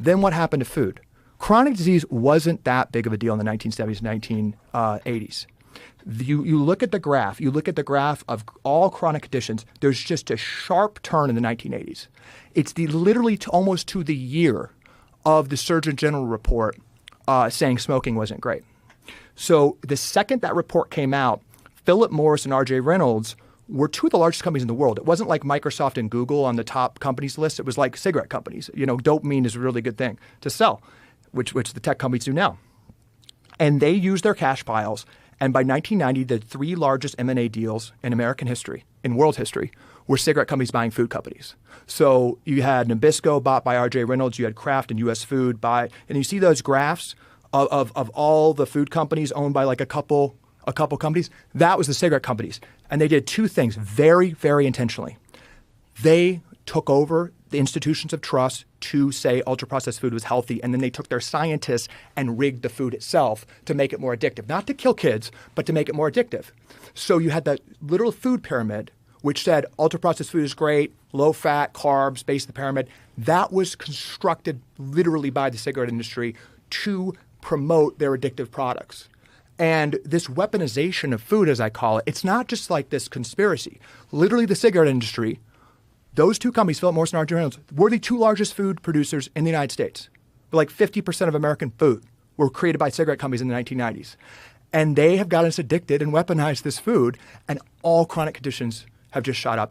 Then what happened to food? Chronic disease wasn't that big of a deal in the 1970s, 1980s. You look at the graph of all chronic conditions, there's just a sharp turn in the 1980s. It's literally almost to the year of the Surgeon General report saying smoking wasn't great. So the second that report came out, Philip Morris and R.J. Reynolds were two of the largest companies in the world. It wasn't like Microsoft and Google on the top companies list. It was like cigarette companies. Dopamine is a really good thing to sell, which the tech companies do now. And they used their cash piles. And by 1990, the three largest M&A deals in American history, in world history, were cigarette companies buying food companies. So you had Nabisco bought by R.J. Reynolds. You had Kraft and U.S. Food and you see those graphs of all the food companies owned by like a couple companies. That was the cigarette companies. And they did two things very, very intentionally. They took over the institutions of trust to say ultra-processed food was healthy, and then they took their scientists and rigged the food itself to make it more addictive. Not to kill kids, but to make it more addictive. So you had the literal food pyramid, which said ultra-processed food is great, low fat, carbs, base of the pyramid. That was constructed literally by the cigarette industry to promote their addictive products. And this weaponization of food, as I call it, it's not just like this conspiracy. Literally the cigarette industry, those two companies, Philip Morris and R.J. Reynolds, were the two largest food producers in the United States. Like 50% of American food were created by cigarette companies in the 1990s. And they have gotten us addicted and weaponized this food, and all chronic conditions have just shot up.